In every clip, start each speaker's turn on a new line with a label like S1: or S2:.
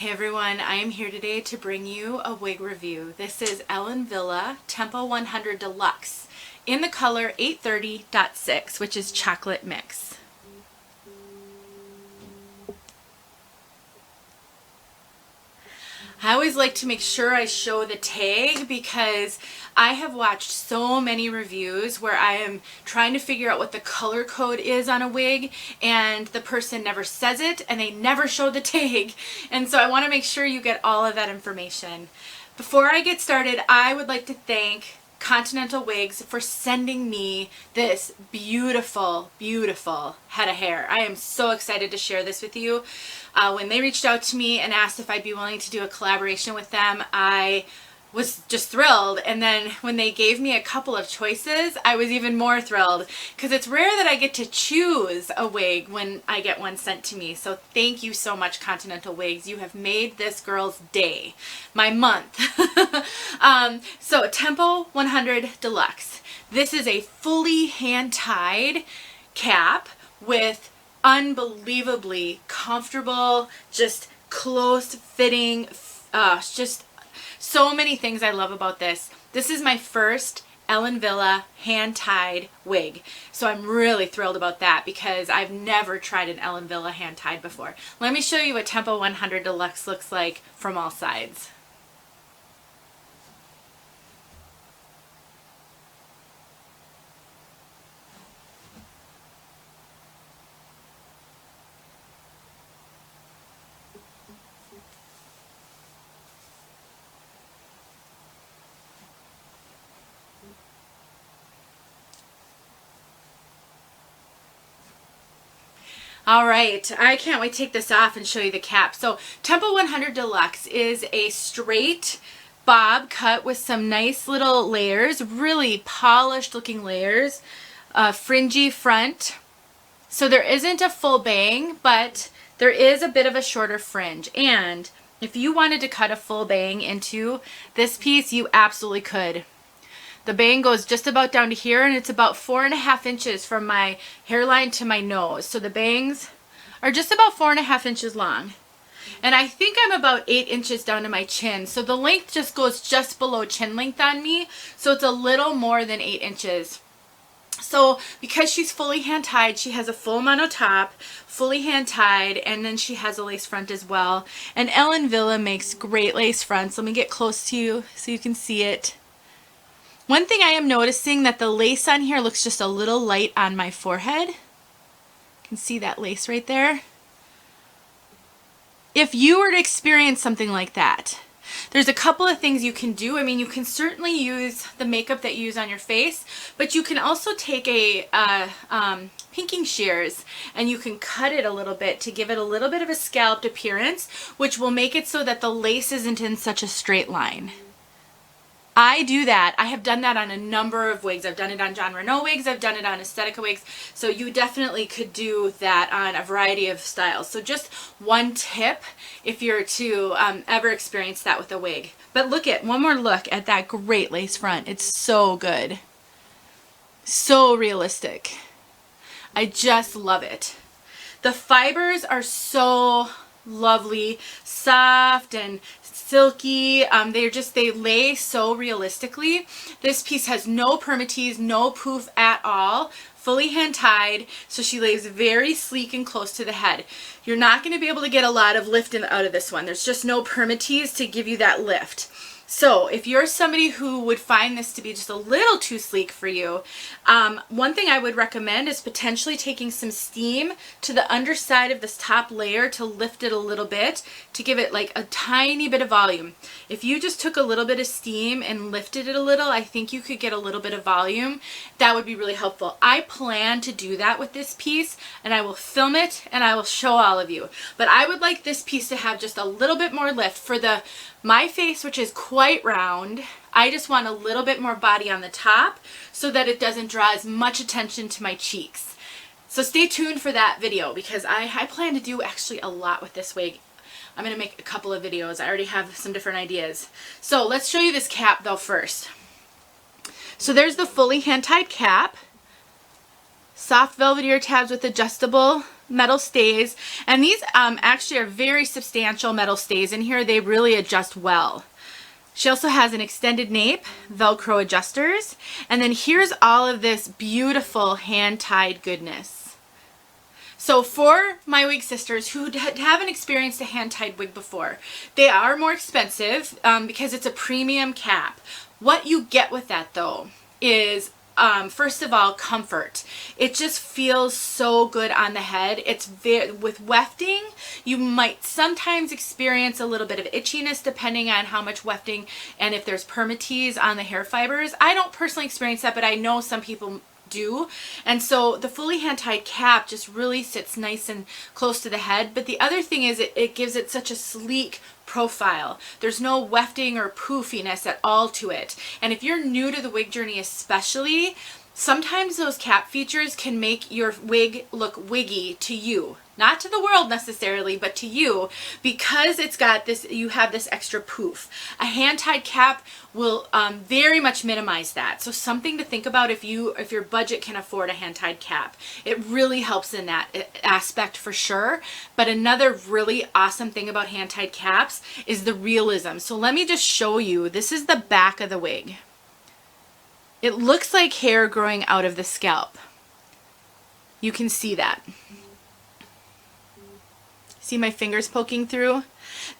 S1: Hey everyone, I am here today to bring you a wig review. This is Wille Tempo 100 Deluxe in the color 830.6, which is chocolate mix. I always like to make sure I show the tag because I have watched so many reviews where I am trying to figure out what the color code is on a wig and the person never says it and they never show the tag. And so I want to make sure you get all of that information. Before I get started, I would like to thank Continental Wigs for sending me this beautiful, beautiful head of hair. I am so excited to share this with you. When they reached out to me and asked if I'd be willing to do a collaboration with them, I was just thrilled. And then when they gave me a couple of choices, I was even more thrilled because it's rare that I get to choose a wig when I get one sent to me. So thank you so much, Continental Wigs. You have made this girl's day, my month. So Tempo 100 Deluxe. This is a fully hand-tied cap with unbelievably comfortable, just close fitting, just so many things I love about this. This is my first Wille hand-tied wig, so I'm really thrilled about that because I've never tried an Wille hand-tied before. Let me show you what Tempo 100 Deluxe looks like from all sides. All right, I can't wait to take this off and show you the cap. So Tempo 100 Deluxe is a straight bob cut with some nice little layers, really polished looking layers, fringy front. So there isn't a full bang, but there is a bit of a shorter fringe. And if you wanted to cut a full bang into this piece, you absolutely could. The bang goes just about down to here, and it's about 4.5 inches from my hairline to my nose. So the bangs are just about 4.5 inches long. And I think I'm about 8 inches down to my chin. So the length just goes just below chin length on me. So it's a little more than 8 inches. So because she's fully hand tied, she has a full mono top, fully hand tied, and then she has a lace front as well. And Wille makes great lace fronts. Let me get close to you so you can see it. One thing I am noticing that the lace on here looks just a little light on my forehead. You can see that lace right there. If you were to experience something like that, there's a couple of things you can do. I mean, you can certainly use the makeup that you use on your face, but you can also take a pinking shears and you can cut it a little bit to give it a little bit of a scalloped appearance, which will make it so that the lace isn't in such a straight line. I do that. I have done that on a number of wigs. I've done it on John Renault wigs. I've done it on Aesthetica wigs. So you definitely could do that on a variety of styles. So just one tip if you're to ever experience that with a wig. But look at, one more look at that great lace front. It's so good. So realistic. I just love it. The fibers are so lovely, soft and silky. They lay so realistically. This piece has no permatease, no poof at all, fully hand tied, so she lays very sleek and close to the head. You're not going to be able to get a lot of lift out of this one. There's just no permatease to give you that lift. So if you're somebody who would find this to be just a little too sleek for you, one thing I would recommend is potentially taking some steam to the underside of this top layer to lift it a little bit, to give it like a tiny bit of volume. If you just took a little bit of steam and lifted it a little, I think you could get a little bit of volume. That would be really helpful. I plan to do that with this piece, and I will film it and I will show all of you. But I would like this piece to have just a little bit more lift for my face, which is quite round. I just want a little bit more body on the top so that it doesn't draw as much attention to my cheeks. So stay tuned for that video because I plan to do actually a lot with this wig. I'm going to make a couple of videos. I already have some different ideas. So let's show you this cap though first. So there's the fully hand-tied cap. Soft velvet ear tabs with adjustable metal stays, and these actually are very substantial metal stays in here. They really adjust well. She also has an extended nape, Velcro adjusters, and then here's all of this beautiful hand-tied goodness. So for my wig sisters who haven't experienced a hand-tied wig before, they are more expensive because it's a premium cap. What you get with that though is first of all, comfort. It just feels so good on the head. It's with wefting, you might sometimes experience a little bit of itchiness depending on how much wefting and if there's permatease on the hair fibers. I don't personally experience that, but I know some people do. And so the fully hand-tied cap just really sits nice and close to the head. But the other thing is it gives it such a sleek profile. There's no wefting or poofiness at all to it. And if you're new to the wig journey especially, sometimes those cap features can make your wig look wiggy to you. Not to the world necessarily, but to you, because it's got this, you have this extra poof. A hand-tied cap will very much minimize that. So something to think about if your budget can afford a hand-tied cap. It really helps in that aspect for sure. But another really awesome thing about hand-tied caps is the realism. So let me just show you. This is the back of the wig. It looks like hair growing out of the scalp. You can see that. See my fingers poking through?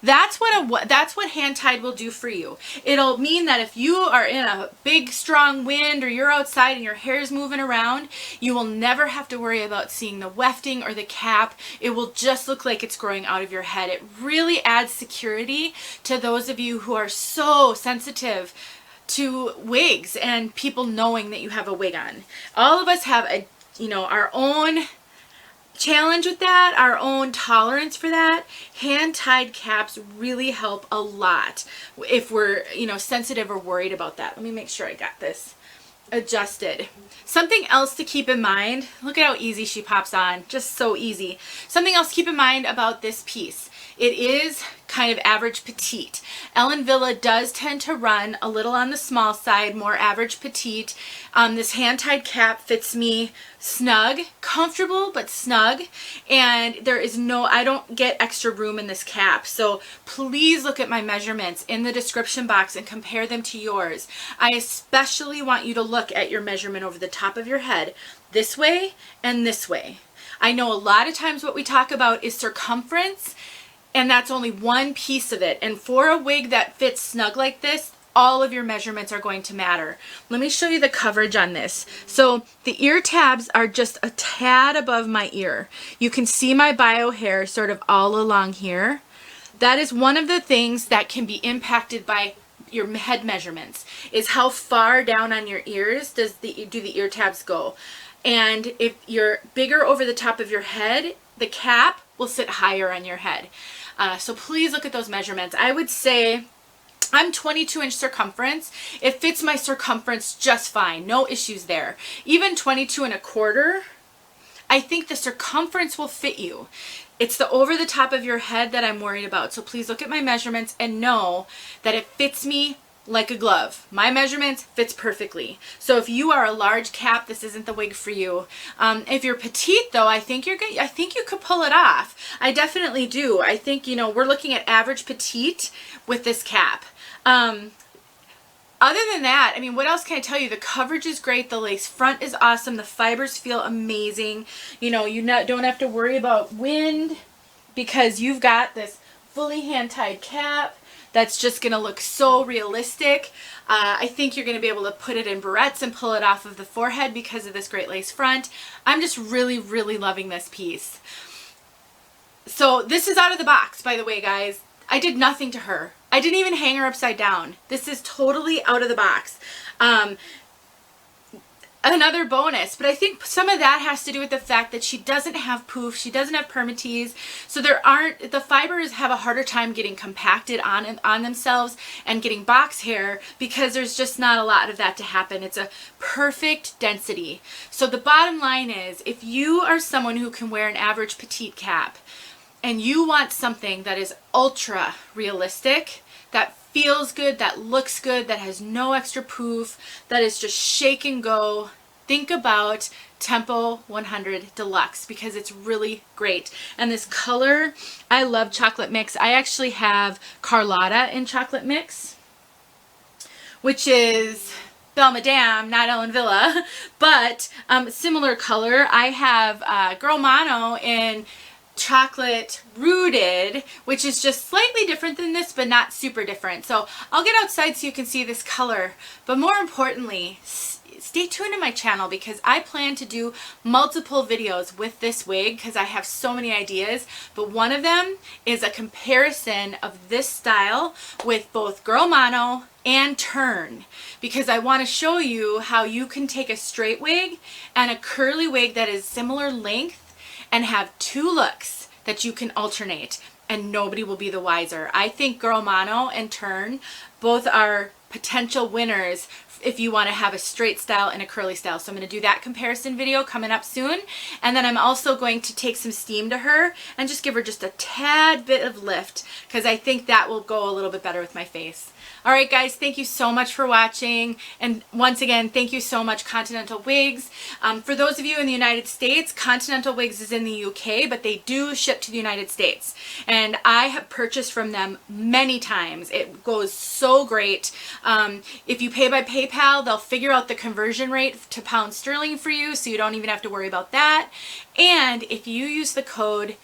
S1: That's what hand tied will do for you. It'll mean that if you are in a big strong wind or you're outside and your hair is moving around, you will never have to worry about seeing the wefting or the cap. It will just look like it's growing out of your head. It really adds security to those of you who are so sensitive to wigs and people knowing that you have a wig on. All of us have our own challenge with that, our own tolerance for that. Hand-tied caps really help a lot if we're, sensitive or worried about that. Let me make sure I got this adjusted. Something else to keep in mind, look at how easy she pops on, just so easy. Something else to keep in mind about this piece. It is kind of average petite. Ellen Villa does tend to run a little on the small side, more average petite. This hand-tied cap fits me snug, comfortable but snug, and I don't get extra room in this cap. So please look at my measurements in the description box and compare them to yours. I especially want you to look at your measurement over the top of your head, this way and this way. I know a lot of times what we talk about is circumference, and that's only one piece of it. And for a wig that fits snug like this, all of your measurements are going to matter. Let me show you the coverage on this. So the ear tabs are just a tad above my ear. You can see my bio hair sort of all along here. That is one of the things that can be impacted by your head measurements, is how far down on your ears do the ear tabs go. And if you're bigger over the top of your head, the cap will sit higher on your head. So please look at those measurements. I would say I'm 22-inch circumference. It fits my circumference just fine. No issues there. Even 22.25, I think the circumference will fit you. It's the over the top of your head that I'm worried about. So please look at my measurements and know that it fits me like a glove. My measurements fits perfectly. So if you are a large cap, this isn't the wig for you. If you're petite though, I think you could pull it off. I definitely do. I think, we're looking at average petite with this cap. Other than that, what else can I tell you? The coverage is great. The lace front is awesome. The fibers feel amazing. You don't have to worry about wind because you've got this fully hand-tied cap that's just going to look so realistic. I think you're going to be able to put it in barrettes and pull it off of the forehead because of this great lace front. I'm just really, really loving this piece. So this is out of the box, by the way, guys. I did nothing to her. I didn't even hang her upside down. This is totally out of the box. Another bonus, but I think some of that has to do with the fact that she doesn't have poof, she doesn't have permatease, so the fibers have a harder time getting compacted on themselves and getting box hair because there's just not a lot of that to happen. It's a perfect density. So the bottom line is, if you are someone who can wear an average petite cap and you want something that is ultra realistic, that feels good, that looks good, that has no extra poof, that is just shake and go, think about Tempo 100 Deluxe because it's really great. And this color, I love chocolate mix. I actually have Carlotta in chocolate mix, which is Belle Madame, not Ellen Villa, but similar color. I have Girl Mono in chocolate rooted, which is just slightly different than this, but not super different. So I'll get outside so you can see this color. But more importantly, stay tuned to my channel because I plan to do multiple videos with this wig because I have so many ideas, but one of them is a comparison of this style with both Girl Mono and turn, because I want to show you how you can take a straight wig and a curly wig that is similar length and have two looks that you can alternate and nobody will be the wiser. I think Girl Mono and turn both are potential winners if you want to have a straight style and a curly style. So I'm going to do that comparison video coming up soon. And then I'm also going to take some steam to her and just give her just a tad bit of lift because I think that will go a little bit better with my face. All right, guys, thank you so much for watching. And once again, thank you so much, Continental Wigs. For those of you in the United States, Continental Wigs is in the UK, but they do ship to the United States. And I have purchased from them many times. It goes so great. If you pay by PayPal, they'll figure out the conversion rate to pound sterling for you, so you don't even have to worry about that. And if you use the code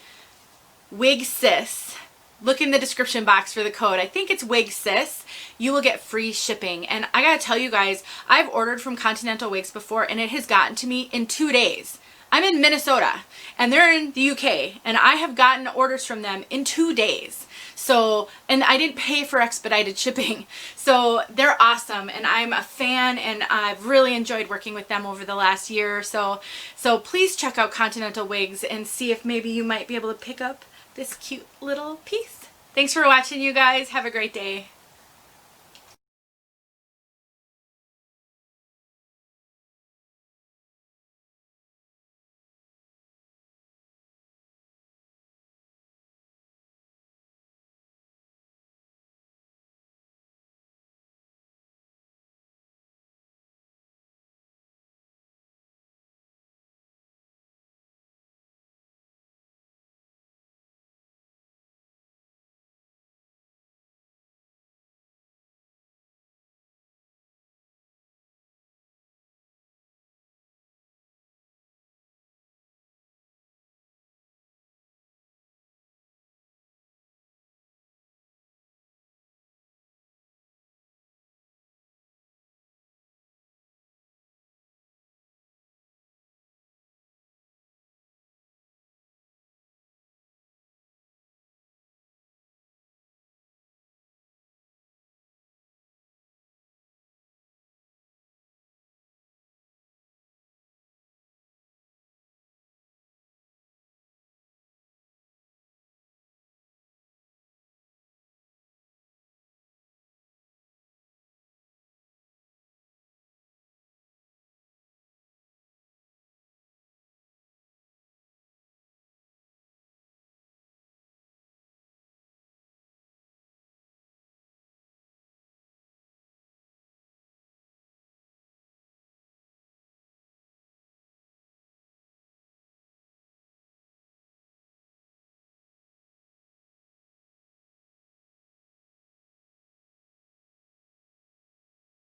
S1: WIGSIS, look in the description box for the code. I think it's WIGSIS. You will get free shipping. And I gotta tell you guys, I've ordered from Continental Wigs before and it has gotten to me in 2 days. I'm in Minnesota and they're in the UK and I have gotten orders from them in 2 days. So, and I didn't pay for expedited shipping. So they're awesome and I'm a fan and I've really enjoyed working with them over the last year or so. So please check out Continental Wigs and see if maybe you might be able to pick up this cute little piece. Thanks for watching, you guys. Have a great day.